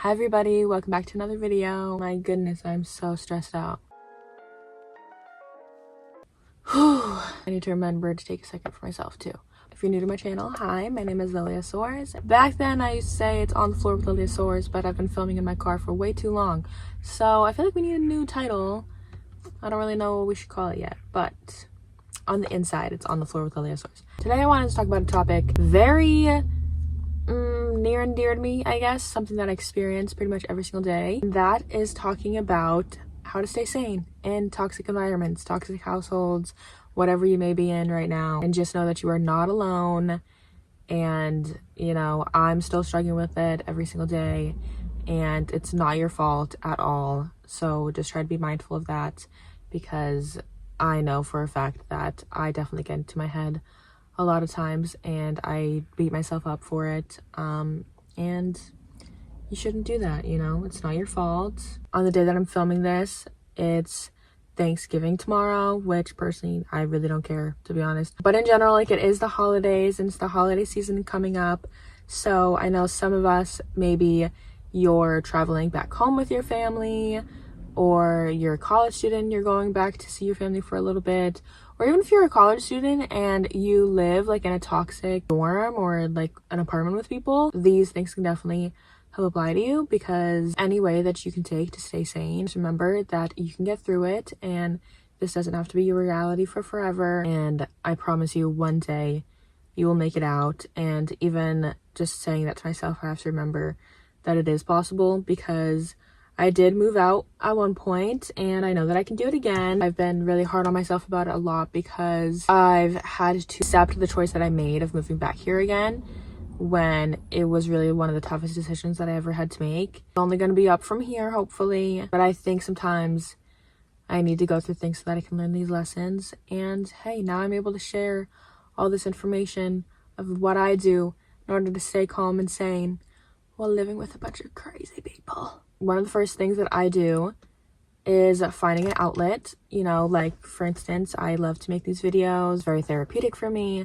Hi everybody, welcome back to another video. My goodness, I'm so stressed out. Whew. I need to remember to take a second for myself too. If you're new to my channel, hi, my name is Lilia. Back then I used to say it's On the Floor with Lilia, but I've been filming in my car for way too long. So I feel like we need a new title. I don't really know what we should call it yet, but on the inside, it's On the Floor with Lilia. Today I wanted to talk about a topic very near and dear to me, I guess, something that I experience pretty much every single day. And that is talking about how to stay sane in toxic environments, toxic households, whatever you may be in right now. And just know that you are not alone. And, you know, I'm still struggling with it every single day. And it's not your fault at all. So just try to be mindful of that, because I know for a fact that I definitely get into my head a lot of times and I beat myself up for it. And you shouldn't do that, you know, it's not your fault. On the day that I'm filming this, it's Thanksgiving tomorrow, which personally I really don't care, to be honest. But in general, like, it is the holidays and it's the holiday season coming up. So I know some of us, maybe you're traveling back home with your family, or you're a college student, you're going back to see your family for a little bit. Or even if you're a college student and you live like in a toxic dorm or like an apartment with people, these things can definitely help apply to you, because any way that you can take to stay sane, just remember that you can get through it and this doesn't have to be your reality for forever. And I promise you, one day you will make it out. And even just saying that to myself, I have to remember that it is possible, because I did move out at one point and I know that I can do it again. I've been really hard on myself about it a lot, because I've had to accept the choice that I made of moving back here again, when it was really one of the toughest decisions that I ever had to make. It's only going to be up from here, hopefully. But I think sometimes I need to go through things so that I can learn these lessons. And hey, now I'm able to share all this information of what I do in order to stay calm and sane while living with a bunch of crazy people. One of the first things that I do is finding an outlet. You know, like for instance, I love to make these videos, very therapeutic for me,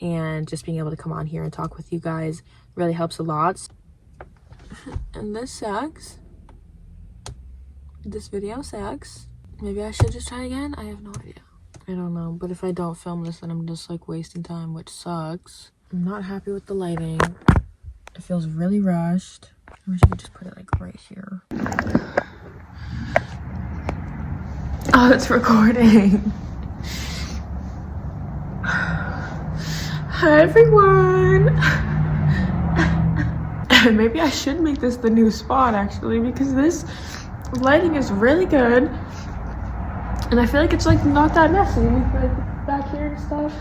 and just being able to come on here and talk with you guys really helps a lot. And this sucks. This video sucks. Maybe I should just try again? I have no idea. I don't know, but if I don't film this, then I'm just like wasting time, which sucks. I'm not happy with the lighting. It feels really rushed. I wish I could just put it like right here. Oh, it's recording. Hi everyone. Maybe I should make this the new spot actually, because this lighting is really good. And I feel like it's like not that messy, like back here and stuff.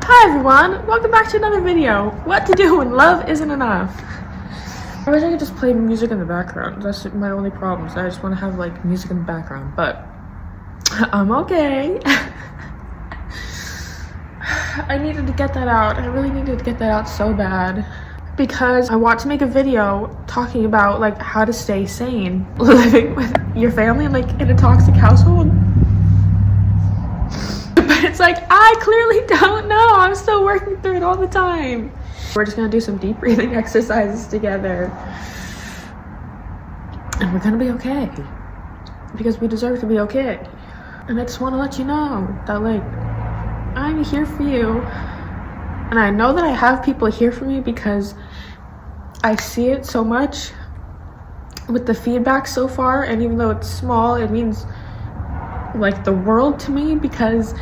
Hi everyone, welcome back to another video. What to do when love isn't enough. I wish I could just play music in the background. That's my only problem. So I just want to have like music in the background, but I'm okay. I needed to get that out. I really needed to get that out so bad, because I want to make a video talking about like how to stay sane living with your family like in a toxic household. But it's like, I clearly don't know. I'm still working through it all the time. We're just gonna do some deep breathing exercises together, and we're gonna be okay, because we deserve to be okay. And I just want to let you know that like I'm here for you, and I know that I have people here for me, because I see it so much with the feedback so far. And even though it's small, it means like the world to me, because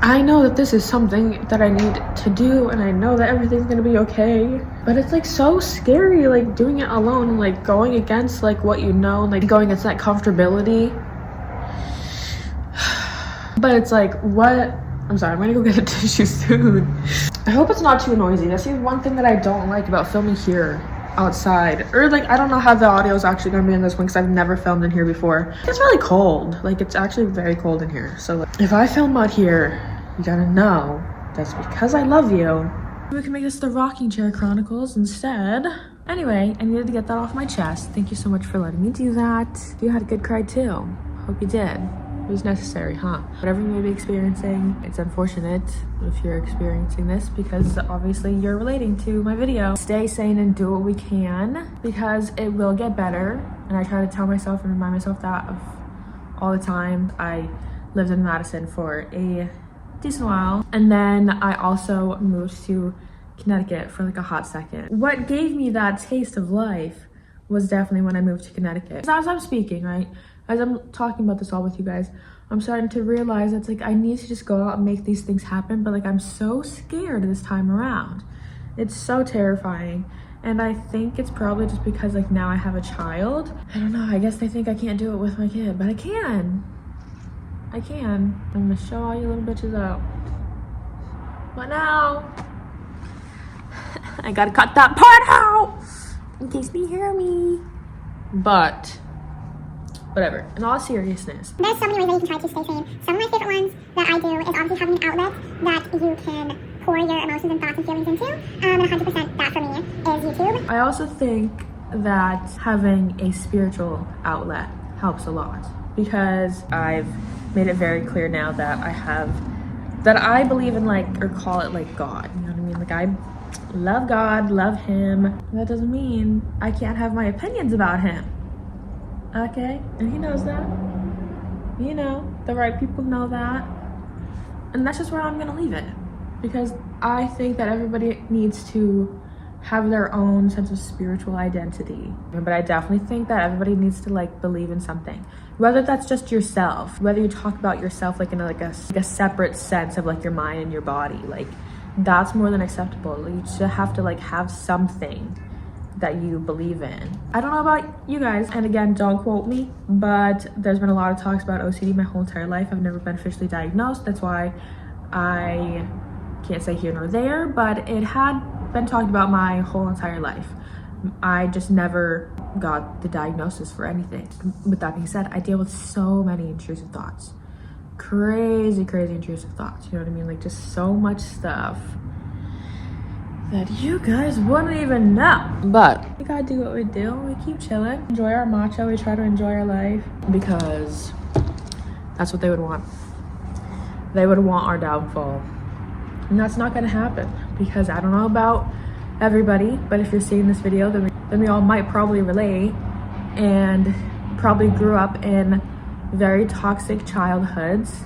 I know that this is something that I need to do, and I know that everything's gonna be okay. But it's like so scary, like doing it alone and like going against like what you know, and like going against that comfortability. But it's like, what? I'm sorry, I'm gonna go get a tissue soon. I hope it's not too noisy. That's the one thing that I don't like about filming here outside. Or like, I don't know how the audio is actually gonna be in this one, because I've never filmed in here before. It's really cold. Like, it's actually very cold in here. So like, if I film out here, you gotta know that's because I love you. We can make this the Rocking Chair Chronicles instead. Anyway, I needed to get that off my chest. Thank you so much for letting me do that. You had a good cry too. Hope you did. was necessary, huh? Whatever you may be experiencing, it's unfortunate if you're experiencing this because obviously you're relating to my video. Stay sane and do what we can because it will get better. And I try to tell myself and remind myself that all the time. I lived in Madison for a decent while. And then I also moved to Connecticut for like a hot second. What gave me that taste of life was definitely when I moved to Connecticut. As I'm speaking, right? As I'm talking about this all with you guys, I'm starting to realize it's like I need to just go out and make these things happen, but like I'm so scared this time around. It's so terrifying. And I think it's probably just because like now I have a child. I don't know, I guess they think I can't do it with my kid, but I can. I'm gonna show all you little bitches out. But now, I gotta cut that part out in case they hear me. But whatever, in all seriousness. There's so many ways that you can try to stay sane. Some of my favorite ones that I do is obviously having an outlet that you can pour your emotions and thoughts and feelings into. And 100% that for me is YouTube. I also think that having a spiritual outlet helps a lot because I've made it very clear now that I believe in like, or call it like God, you know what I mean? Like I love God, love him. That doesn't mean I can't have my opinions about him. Okay, and he knows that. You know, the right people know that. And that's just where I'm gonna leave it. Because I think that everybody needs to have their own sense of spiritual identity. But I definitely think that everybody needs to like believe in something. Whether that's just yourself, whether you talk about yourself like in a separate sense of like your mind and your body, like that's more than acceptable. You should have to like have something that you believe in. I don't know about you guys, and again, don't quote me, but there's been a lot of talks about OCD my whole entire life. I've never been officially diagnosed. That's why I can't say here nor there, but it had been talked about my whole entire life. I just never got the diagnosis for anything. With that being said, I deal with so many intrusive thoughts. Crazy intrusive thoughts, you know what I mean? Like just so much stuff that you guys wouldn't even know. But we gotta do what we do. We keep chilling, enjoy our matcha. We try to enjoy our life because that's what they would want. They would want our downfall. And that's not gonna happen because I don't know about everybody, but if you're seeing this video, then we all might probably relate and probably grew up in very toxic childhoods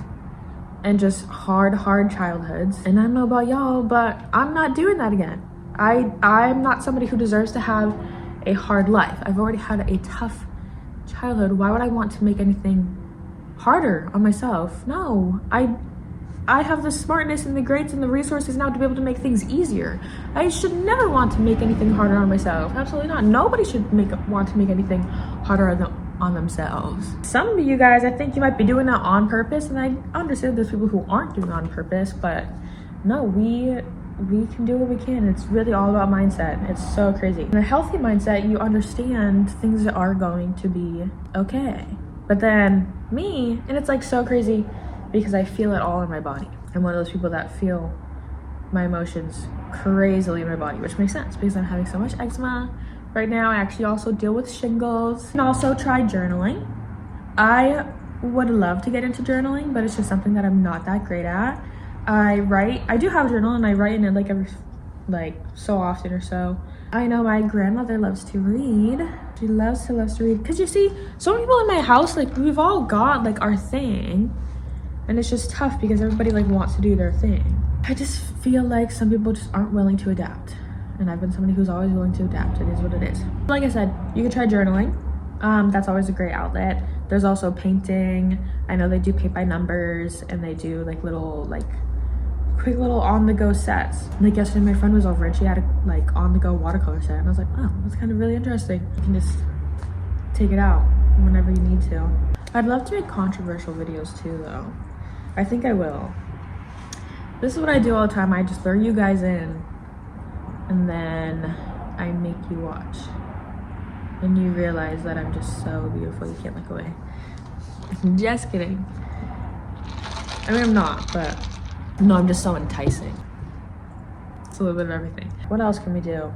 and just hard childhoods. And I don't know about y'all, but I'm not doing that again. I'm not somebody who deserves to have a hard life. I've already had a tough childhood. Why would I want to make anything harder on myself? No, I have the smartness and the grades and the resources now to be able to make things easier. I should never want to make anything harder on myself. Absolutely not. Nobody should want to make anything harder on themselves. Some of you guys, I think you might be doing that on purpose, and I understand there's people who aren't doing it on purpose, but no, we can do what we can. It's really all about mindset. It's so crazy. In a healthy mindset, you understand things are going to be okay. But then me, and it's like so crazy because I feel it all in my body. I'm one of those people that feel my emotions crazily in my body, which makes sense because I'm having so much eczema right now. I actually also deal with shingles and also try journaling. I would love to get into journaling, but it's just something that I'm not that great at. I do have a journal and I write in it like every so often or so. I know my grandmother loves to read. She loves to read because you see, so many people in my house, like we've all got like our thing. And it's just tough because everybody like wants to do their thing. I just feel like some people just aren't willing to adapt. And I've been somebody who's always willing to adapt. It is what it is. Like I said, you can try journaling. That's always a great outlet. There's also painting. I know they do paint by numbers and they do like quick little on-the-go sets. Like yesterday my friend was over and she had a on-the-go watercolor set. And I was like, oh, that's kind of really interesting. You can just take it out whenever you need to. I'd love to make controversial videos too though. I think I will. This is what I do all the time. I just throw you guys in and then I make you watch. And you realize that I'm just so beautiful, you can't look away. Just kidding. I mean, I'm not, but no, I'm just so enticing. It's a little bit of everything. What else can we do?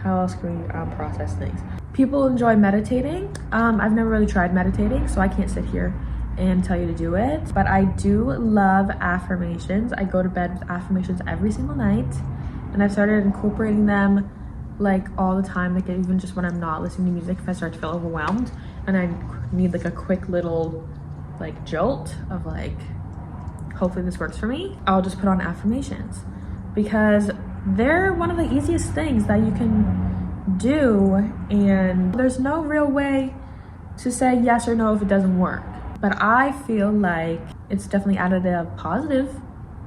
How else can we process things? People enjoy meditating. I've never really tried meditating, so I can't sit here and tell you to do it, but I do love affirmations. I go to bed with affirmations every single night, and I've started incorporating them like all the time, like even just when I'm not listening to music. If I start to feel overwhelmed and I need like a quick little like jolt of like, hopefully this works for me, I'll just put on affirmations, because they're one of the easiest things that you can do, and there's no real way to say yes or no if it doesn't work. But I feel like it's definitely added a positive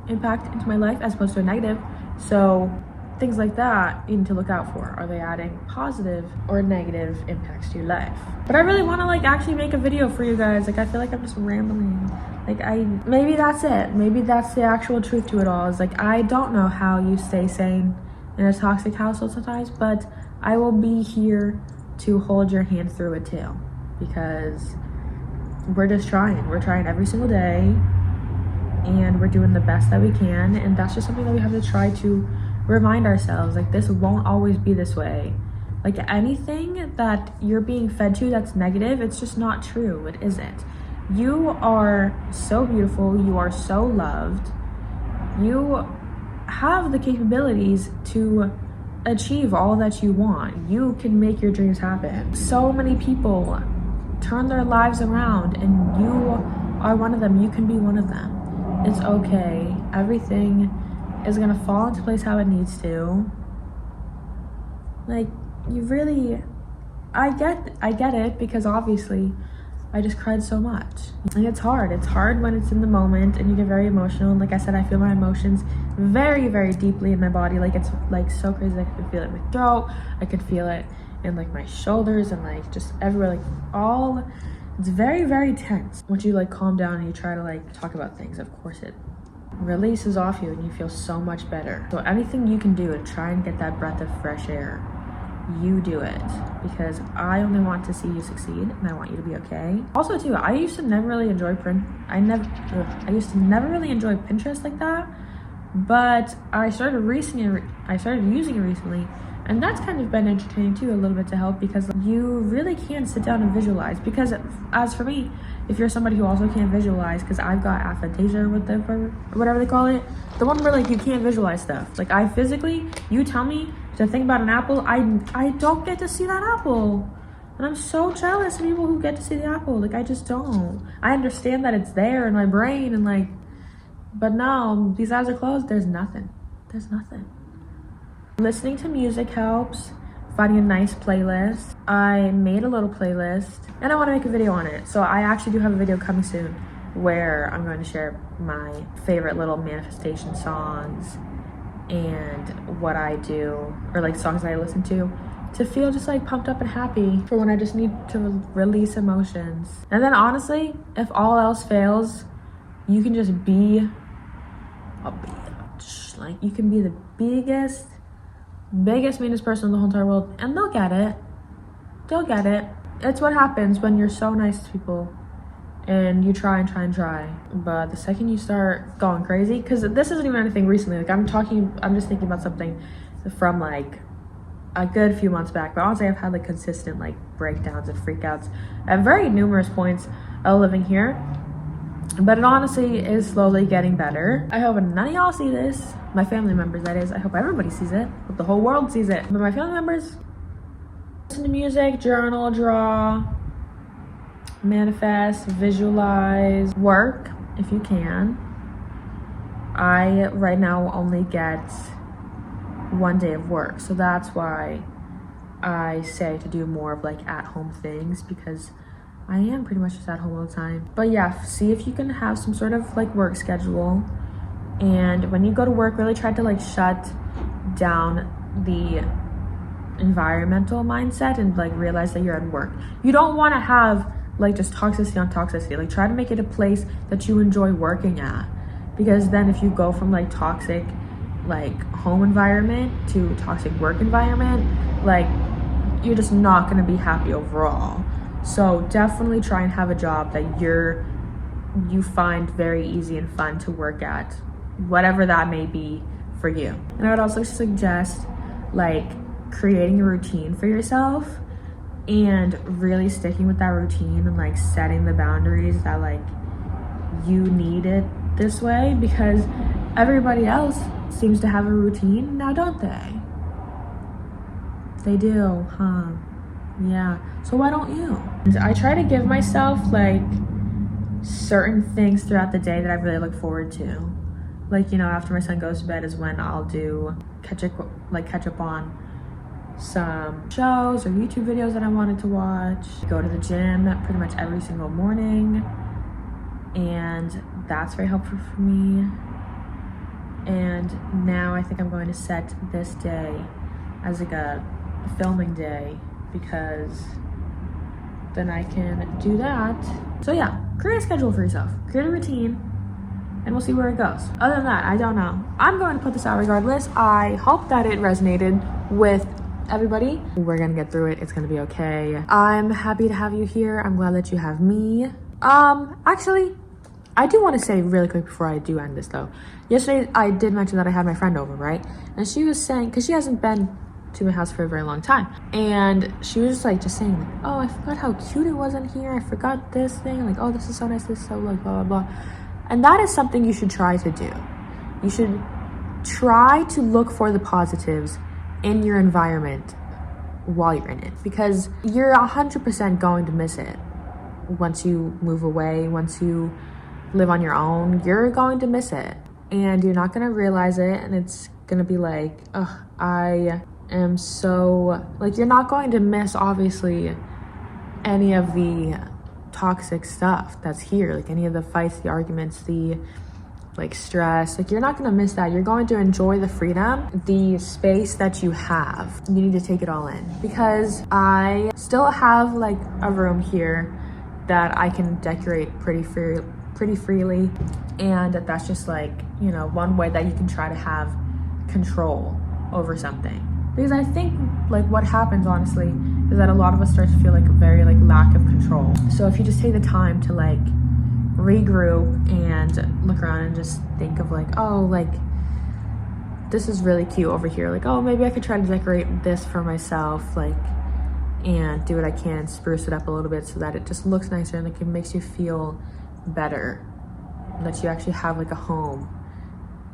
impact into my life as opposed to a negative. So things like that you need to look out for. Are they adding positive or negative impacts to your life? But I really want to like actually make a video for you guys. Like I feel like I'm just rambling. Like maybe that's it. Maybe that's the actual truth to it all. Is like, I don't know how you stay sane in a toxic household sometimes, but I will be here to hold your hand through it too, because we're just trying. We're trying every single day, and we're doing the best that we can. And that's just something that we have to try to remind ourselves, like this won't always be this way. Like anything that you're being fed to that's negative, it's just not true. It isn't. You are so beautiful. You are so loved. You have the capabilities to achieve all that you want. You can make your dreams happen. So many people turn their lives around, and you are one of them. You can be one of them. It's okay. Everything is gonna fall into place how it needs to. Like, you really, I get it, because obviously I just cried so much. And it's hard when it's in the moment and you get very emotional. And like I said, I feel my emotions very, very deeply in my body. Like it's like so crazy. I could feel it in my throat. I could feel it in like my shoulders and like just everywhere, like all, it's very, very tense. Once you like calm down and you try to like talk about things, of course it releases off you and you feel so much better. So anything you can do to try and get that breath of fresh air, you do it, because I only want to see you succeed and I want you to be okay. Also too, I used to never really enjoy Pinterest like that, but I started using it recently, and that's kind of been entertaining too, a little bit, to help, because you really can sit down and visualize. Because as for me, if you're somebody who also can't visualize, because I've got aphantasia or whatever they call it, the one where like you can't visualize stuff. Like I physically, you tell me to think about an apple, I don't get to see that apple. And I'm so jealous of people who get to see the apple. Like I just don't. I understand that it's there in my brain and like, but no, these eyes are closed, there's nothing. There's nothing. Listening to music helps. Finding a nice playlist. I made a little playlist and I want to make a video on it. So I actually do have a video coming soon where I'm going to share my favorite little manifestation songs and what I do, or like songs that I listen to feel just like pumped up and happy for when I just need to release emotions. And then honestly, if all else fails, you can just be a bitch. Like you can be the biggest, meanest person in the whole entire world, and they'll get it. They'll get it. It's what happens when you're so nice to people and you try and try and try. But the second you start going crazy, because this isn't even anything recently, like I'm just thinking about something from like a good few months back, but honestly I've had like consistent like breakdowns and freakouts at very numerous points of living here. But it honestly is slowly getting better. I hope none of y'all see this. My family members, that is. I hope everybody sees it. I hope the whole world sees it. But my family members, listen to music, journal, draw, manifest, visualize, work if you can. I right now only get one day of work. So that's why I say to do more of like at-home things, because I am pretty much just at home all the time. But yeah, see if you can have some sort of like work schedule. And when you go to work, really try to like shut down the environmental mindset and like realize that you're at work. You don't want to have like just toxicity on toxicity. Like try to make it a place that you enjoy working at. Because then if you go from like toxic like home environment to toxic work environment, like you're just not going to be happy overall. So definitely try and have a job that you find very easy and fun to work at, whatever that may be for you. And I would also suggest like creating a routine for yourself and really sticking with that routine and like setting the boundaries that like you need it this way, because everybody else seems to have a routine now, don't they? They do, huh? Yeah. So why don't you? And I try to give myself like certain things throughout the day that I really look forward to. Like, you know, after my son goes to bed is when I'll catch up on some shows or YouTube videos that I wanted to watch. Go to the gym pretty much every single morning, and that's very helpful for me. And now I think I'm going to set this day as like a filming day, because then I can do that. So yeah, create a schedule for yourself, create a routine, and we'll see where it goes. Other than that, I don't know. I'm going to put this out regardless. I hope that it resonated with everybody. We're gonna get through it. It's gonna be okay. I'm happy to have you here. I'm glad that you have me. Actually, I do want to say really quick before I do end this though. Yesterday, I did mention that I had my friend over, right? And she was saying, because she hasn't been to my house for a very long time, and she was just saying like, oh, I forgot how cute it was in here. I forgot this thing. Like, oh, this is so nice. This is so like blah, blah, blah. And that is something you should try to do. You should try to look for the positives in your environment while you're in it, because you're 100% going to miss it once you move away. Once you live on your own, you're going to miss it, and you're not going to realize it, and it's going to be like, oh, I am so like, you're not going to miss obviously any of the toxic stuff that's here, like any of the fights, the arguments, the like stress. Like, you're not going to miss that. You're going to enjoy the freedom, the space that you have. You need to take it all in, because I still have like a room here that I can decorate pretty freely, and that's just like, you know, one way that you can try to have control over something. Because I think like what happens honestly is that a lot of us start to feel like a very like lack of control. So if you just take the time to like regroup and look around and just think of like, oh, like this is really cute over here, like, oh, maybe I could try to decorate this for myself, like, and do what I can, spruce it up a little bit so that it just looks nicer and like it makes you feel better, that you actually have like a home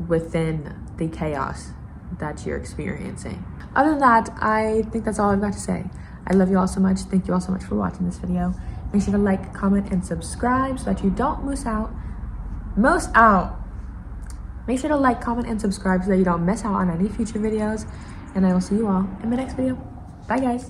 within the chaos that you're experiencing. Other than that, I think that's all I've got to say. I love you all so much. Thank you all so much for watching this video. Make sure to like, comment, and subscribe so that you don't miss out. Make sure to like, comment, and subscribe so that you don't miss out on any future videos. And I will see you all in my next video. Bye, guys.